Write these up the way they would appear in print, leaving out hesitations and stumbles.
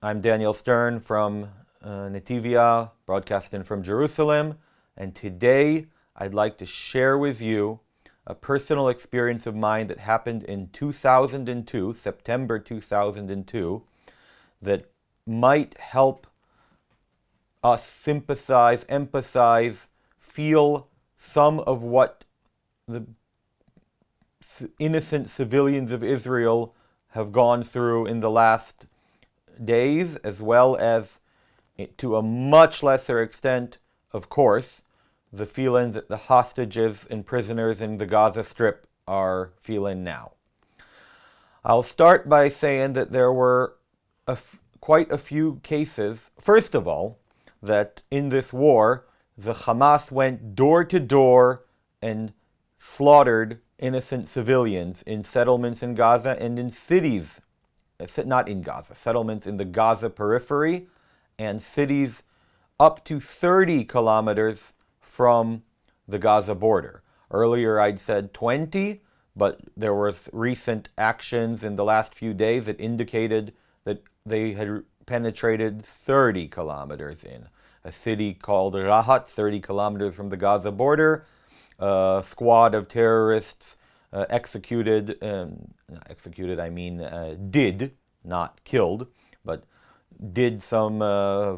I'm Daniel Stern from Netivyah, broadcasting from Jerusalem, and today I'd like to share with you a personal experience of mine that happened in 2002, September 2002, that might help us sympathize, empathize, feel some of what the innocent civilians of Israel have gone through in the last days, as well as, to a much lesser extent, of course, the feeling that the hostages and prisoners in the Gaza Strip are feeling now. I'll start by saying that there were quite a few cases, first of all, that in this war, the Hamas went door to door and slaughtered innocent civilians in settlements in Gaza and in cities, not in Gaza, settlements in the Gaza periphery and cities up to 30 kilometers from the Gaza border. Earlier I'd said 20, but there was recent actions in the last few days that indicated that they had penetrated 30 kilometers in. A city called Rahat, 30 kilometers from the Gaza border. A squad of terrorists did, not killed, but did some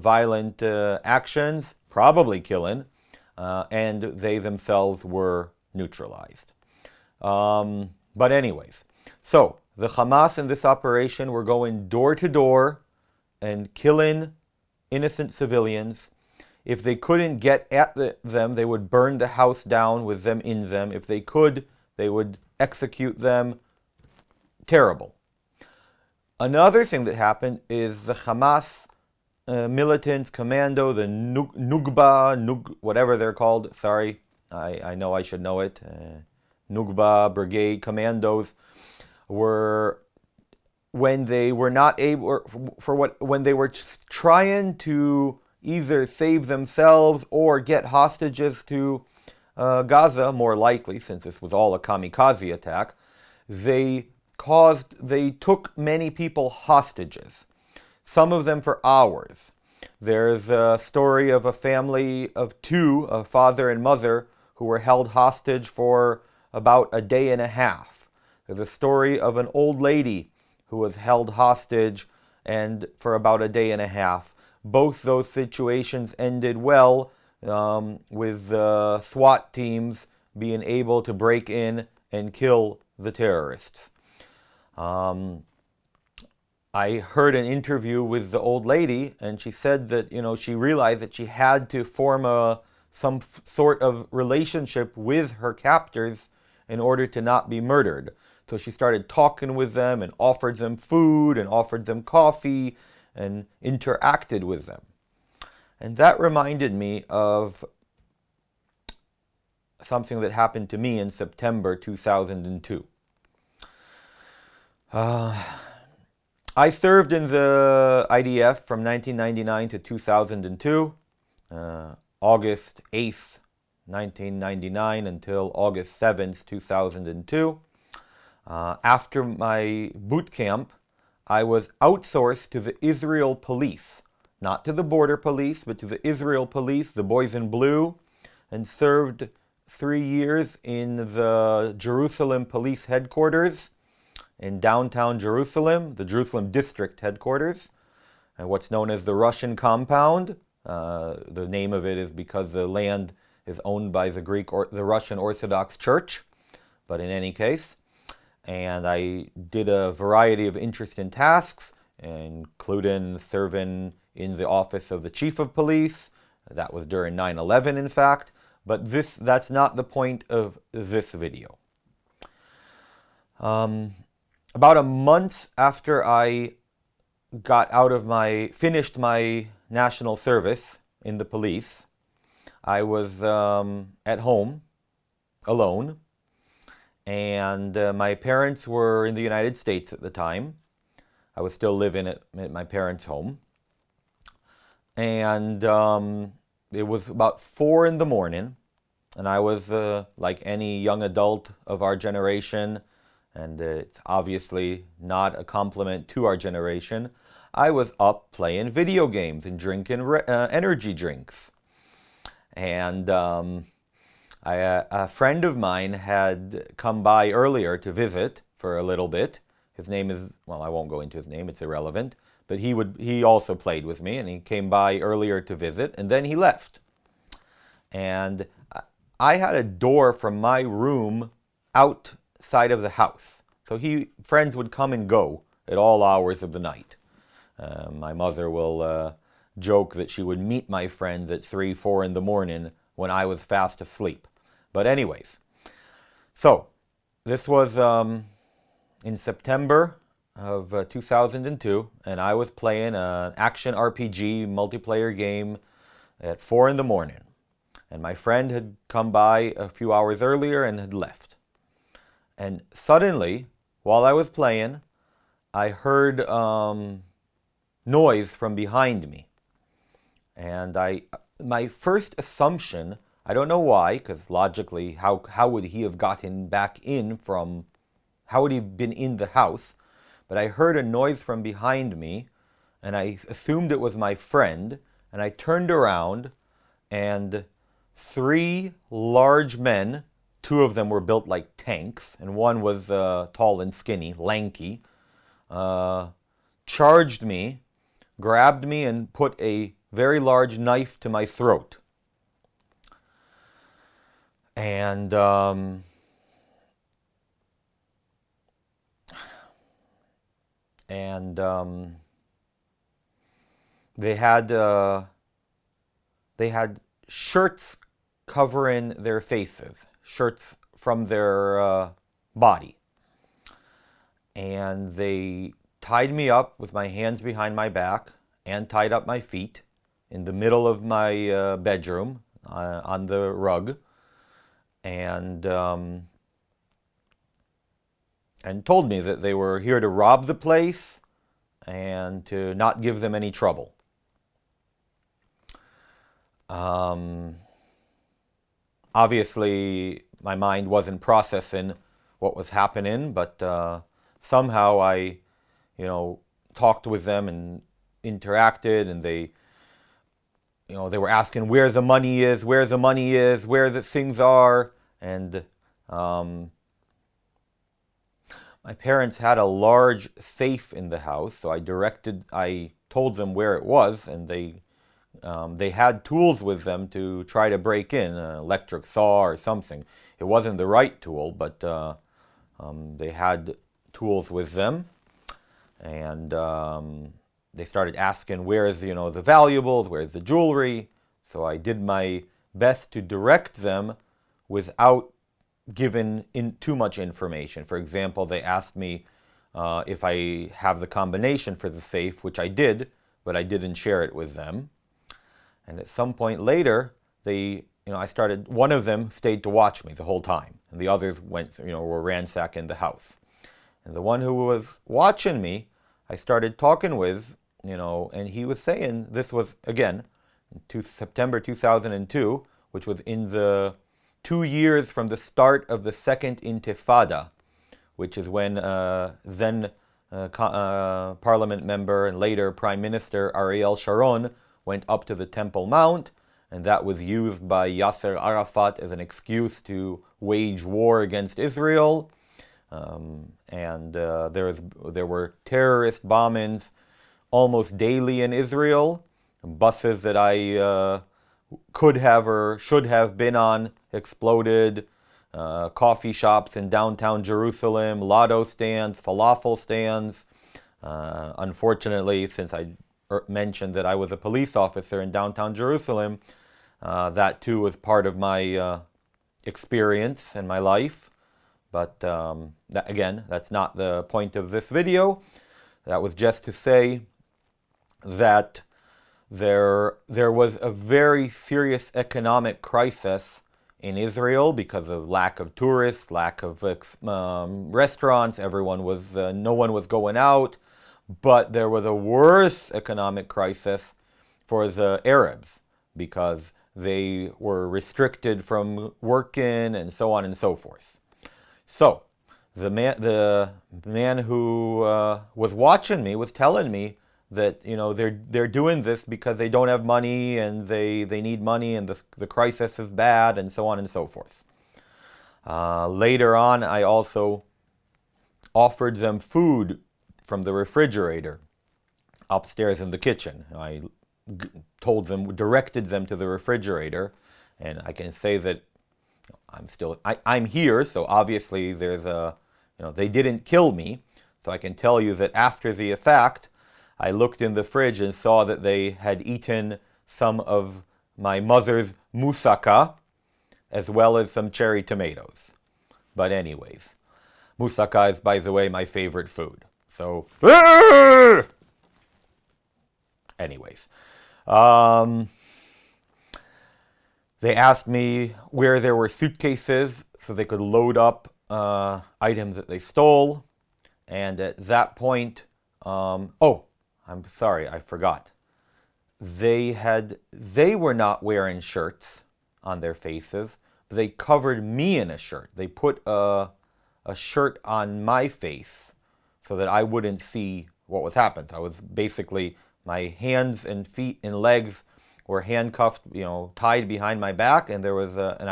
violent actions, probably killing, and they themselves were neutralized. But anyways, so the Hamas in this operation were going door to door and killing innocent civilians. If they couldn't get at them, they would burn the house down with them in them. If they could, they would execute them. Terrible. Another thing that happened is the Hamas militants, commando, the whatever they're called. Sorry, I know I should know it. Nukba brigade commandos were, when they were not able, when they were trying to either save themselves or get hostages to Gaza, more likely, since this was all a kamikaze attack, they took many people hostages, some of them for hours. There's a story of a family of two, a father and mother, who were held hostage for about a day and a half. There's a story of an old lady who was held hostage and for about a day and a half. Both those situations ended well, with SWAT teams being able to break in and kill the terrorists. I heard an interview with the old lady, and she said that, she realized that she had to form some sort of relationship with her captors in order to not be murdered. So she started talking with them and offered them food and offered them coffee and interacted with them. And that reminded me of something that happened to me in September 2002. I served in the IDF from 1999 to 2002, August 8th, 1999 until August 7th, 2002. After my boot camp, I was outsourced to the Israel police, not to the border police, but to the Israel police, the boys in blue, and served 3 years in the Jerusalem police headquarters in downtown Jerusalem, the Jerusalem district headquarters, and what's known as the Russian compound. The name of it is because the land is owned by the Russian Orthodox Church, but in any case. And I did a variety of interesting tasks, including serving in the office of the chief of police. That was during 9/11, in fact. But that's not the point of this video. About a month after I finished my national service in the police, I was at home, alone. And my parents were in the United States at the time. I was still living at my parents' home. And it was about 4 in the morning. And I was, like any young adult of our generation, and it's obviously not a compliment to our generation, I was up playing video games and drinking energy drinks. And a friend of mine had come by earlier to visit for a little bit. His name is, well, I won't go into his name, it's irrelevant. But he also played with me, and he came by earlier to visit, and then he left. And I had a door from my room outside of the house. So friends would come and go at all hours of the night. My mother will joke that she would meet my friend at 3, 4 in the morning when I was fast asleep. But anyways, so this was in September of 2002, and I was playing an action RPG multiplayer game at 4 in the morning. And my friend had come by a few hours earlier and had left. And suddenly, while I was playing, I heard noise from behind me. And my first assumption, I don't know why, because logically, how would he have gotten back in from, how would he have been in the house? But I heard a noise from behind me, and I assumed it was my friend, and I turned around, and 3 large men, 2 of them were built like tanks, and one was tall and skinny, lanky, charged me, grabbed me, and put a very large knife to my throat. And they had shirts covering their faces, shirts from their body. And they tied me up with my hands behind my back and tied up my feet in the middle of my bedroom on the rug, and told me that they were here to rob the place and to not give them any trouble. Obviously, my mind wasn't processing what was happening, but somehow I, talked with them and interacted, and they were asking where the money is, where the things are, and my parents had a large safe in the house, so I told them where it was, and they had tools with them to try to break in, an electric saw or something. It wasn't the right tool, but they had tools with them, and they started asking where's the valuables, where's the jewelry. So I did my best to direct them without giving too much information. For example, they asked me if I have the combination for the safe, which I did, but I didn't share it with them. And at some point later, one of them stayed to watch me the whole time, and the others were ransacking the house. And the one who was watching me, I started talking with, and he was saying this was, again, September 2002, which was in the 2 years from the start of the Second Intifada, which is when then Parliament member and later Prime Minister Ariel Sharon went up to the Temple Mount, and that was used by Yasser Arafat as an excuse to wage war against Israel. There were terrorist bombings almost daily in Israel. Buses that I could have or should have been on exploded. Coffee shops in downtown Jerusalem, lotto stands, falafel stands. Unfortunately, since I mentioned that I was a police officer in downtown Jerusalem, that too was part of my experience in my life. But again, that's not the point of this video. That was just to say that there was a very serious economic crisis in Israel because of lack of tourists, lack of restaurants. No one was going out. But there was a worse economic crisis for the Arabs because they were restricted from working and so on and so forth. So the man who was watching me was telling me that, you know, they're doing this because they don't have money and they need money and the crisis is bad and so on and so forth. Later on, I also offered them food from the refrigerator upstairs in the kitchen. I directed them to the refrigerator, and I can say that I'm here, so obviously they didn't kill me. So I can tell you that after the fact, I looked in the fridge and saw that they had eaten some of my mother's moussaka, as well as some cherry tomatoes. But anyways, moussaka is, by the way, my favorite food. So, anyways, they asked me where there were suitcases so they could load up items that they stole. And at that point, oh, I'm sorry, I forgot. They were not wearing shirts on their faces. They covered me in a shirt. They put a shirt on my face so that I wouldn't see what was happening. I was basically, my hands and feet and legs were handcuffed, tied behind my back, and I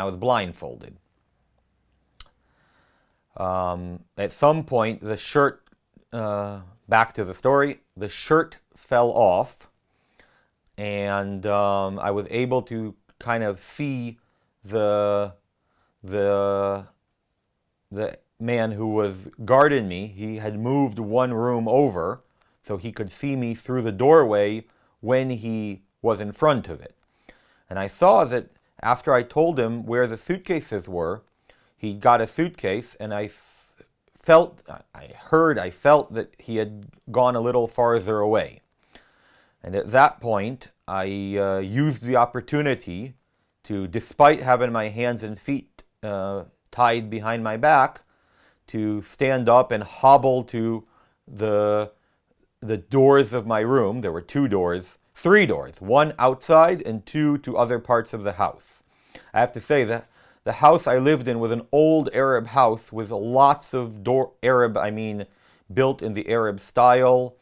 was blindfolded. At some point, the shirt, back to the story, the shirt fell off, and I was able to kind of see the man who was guarding me. He had moved one room over, so he could see me through the doorway when he was in front of it. And I saw that after I told him where the suitcases were, he got a suitcase, and I felt that he had gone a little farther away. And at that point, I used the opportunity to, despite having my hands and feet tied behind my back, to stand up and hobble to the doors of my room. There were three doors, one outside and two to other parts of the house. I have to say that the house I lived in was an old Arab house with lots of built in the Arab style,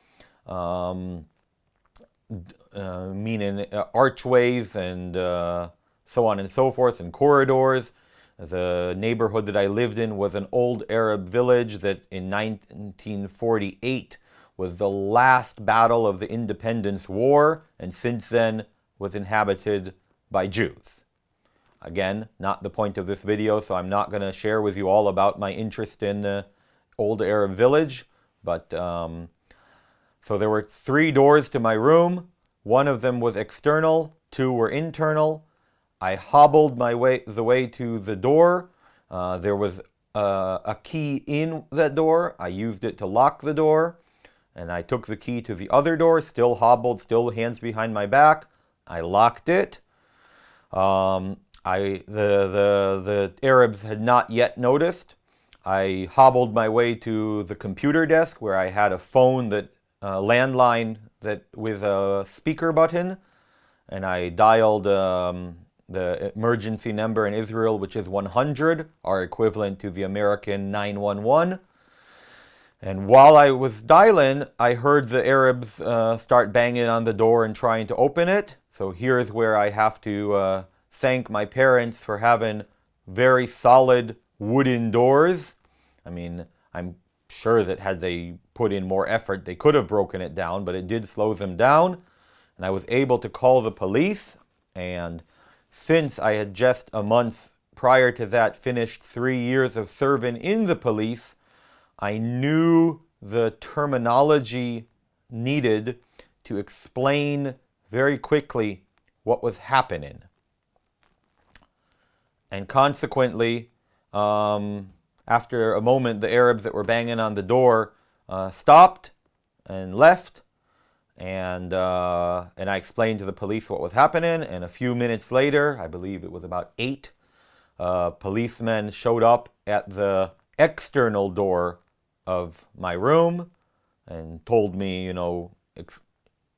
meaning archways and so on and so forth, and corridors. The neighborhood that I lived in was an old Arab village that in 1948 was the last battle of the Independence War, and since then was inhabited by Jews. Again, not the point of this video, so I'm not going to share with you all about my interest in old Arab village, but so there were three doors to my room. One of them was external, two were internal. I hobbled the way to the door. There was a key in that door. I used it to lock the door, and I took the key to the other door, still hobbled, still hands behind my back. I locked it. The Arabs had not yet noticed. I hobbled my way to the computer desk where I had a phone landline with a speaker button, and I dialed the emergency number in Israel, which is 100, our equivalent to the American 911. And while I was dialing, I heard the Arabs start banging on the door and trying to open it. So here's where I have to thank my parents for having very solid wooden doors. I mean, I'm sure that had they put in more effort, they could have broken it down, but it did slow them down. And I was able to call the police. And since I had just a month prior to that finished 3 years of serving in the police, I knew the terminology needed to explain very quickly what was happening. And consequently, after a moment, the Arabs that were banging on the door stopped and left. And I explained to the police what was happening. And a few minutes later, I believe it was about 8, policemen showed up at the external door of my room and told me, and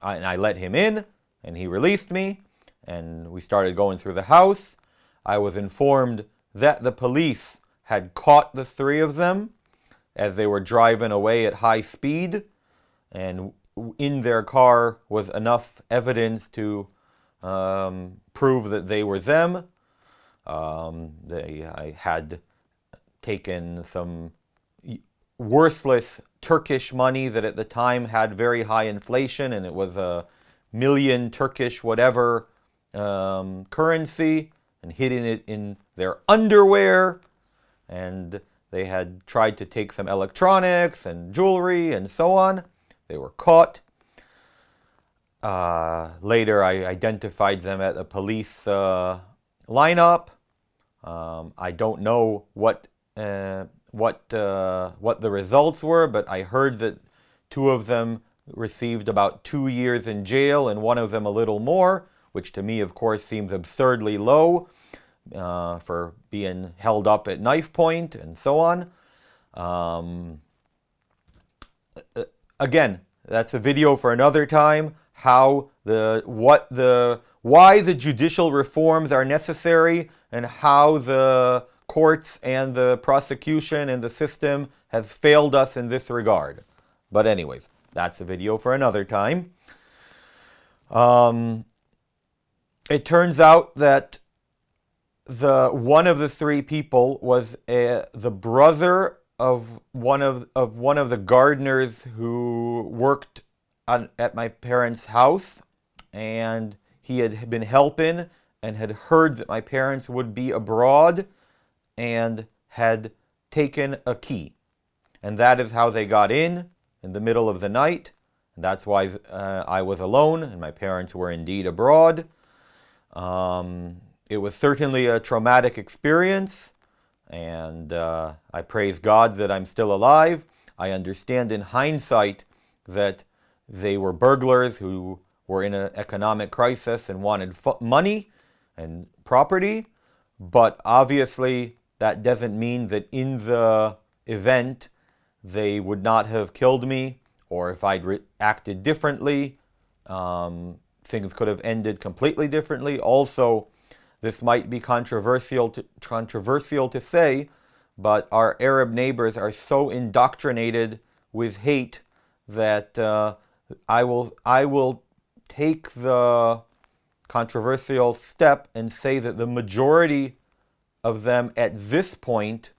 I let him in, and he released me, and we started going through the house. I was informed that the police had caught the 3 of them as they were driving away at high speed, and in their car was enough evidence to prove that they were them. I had taken some worthless Turkish money that at the time had very high inflation, and it was a million Turkish whatever currency, and hidden it in their underwear. And they had tried to take some electronics and jewelry and so on. They were caught. Later, I identified them at a police lineup. I don't know what the results were, but I heard that 2 of them received about 2 years in jail, and 1 of them a little more, which to me, of course, seems absurdly low for being held up at knife point and so on. Again, that's a video for another time. Why the judicial reforms are necessary, and how the courts and the prosecution and the system have failed us in this regard. But anyways, that's a video for another time. It turns out that one of the 3 people was the brother of one of the gardeners who worked at my parents' house, and he had been helping and had heard that my parents would be abroad and had taken a key. And that is how they got in the middle of the night. And that's why I was alone and my parents were indeed abroad. It was certainly a traumatic experience, and I praise God that I'm still alive. I understand in hindsight that they were burglars who were in an economic crisis and wanted money and property, but obviously that doesn't mean that in the event they would not have killed me, or if I'd acted differently, things could have ended completely differently. Also, this might be controversial to say, but our Arab neighbors are so indoctrinated with hate that I will take the controversial step and say that the majority of them at this point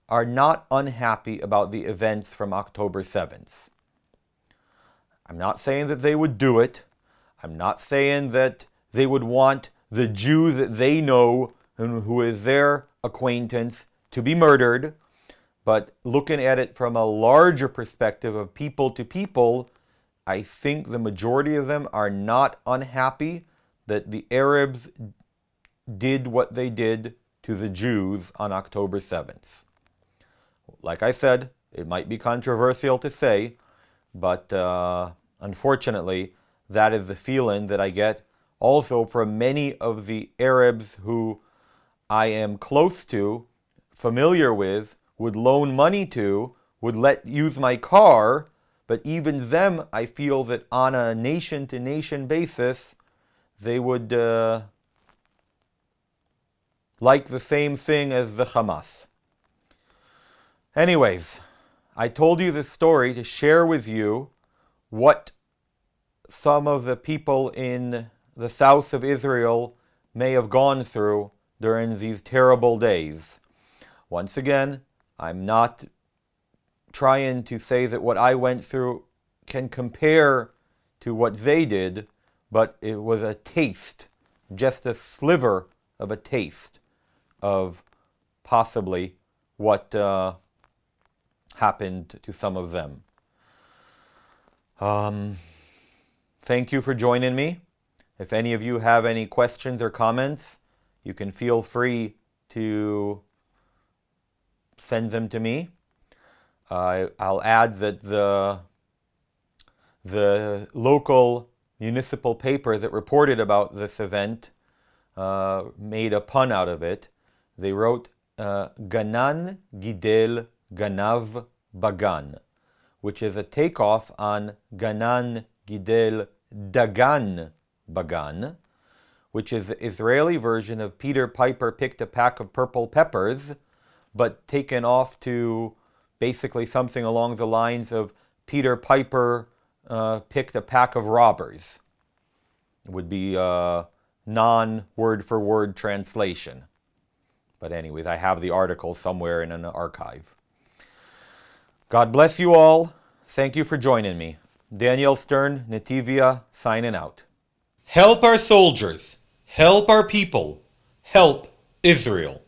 are not unhappy about the events from October 7th. I'm not saying that they would do it. I'm not saying that they would want the Jew that they know and who is their acquaintance to be murdered. But looking at it from a larger perspective of people to people, I think the majority of them are not unhappy that the Arabs did what they did to the Jews on October 7th. Like I said, it might be controversial to say, but unfortunately, that is the feeling that I get also from many of the Arabs who I am close to, familiar with, would loan money to, would let use my car, but even them, I feel that on a nation-to-nation basis, they would like the same thing as the Hamas. Anyways, I told you this story to share with you what some of the people in the south of Israel may have gone through during these terrible days. Once again, I'm not trying to say that what I went through can compare to what they did, but it was a taste, just a sliver of a taste of possibly what happened to some of them. Thank you for joining me. If any of you have any questions or comments, you can feel free to send them to me. I'll add that the local municipal paper that reported about this event made a pun out of it. They wrote, Ganan Gidel Ganav Bagan, which is a takeoff on Ganan Gidel Dagan Bagan, which is the Israeli version of Peter Piper picked a pack of purple peppers, but taken off to basically something along the lines of Peter Piper picked a pack of robbers. It would be a non-word for word translation. But anyways, I have the article somewhere in an archive. God bless you all. Thank you for joining me. Daniel Stern, Netivyah, signing out. Help our soldiers. Help our people. Help Israel.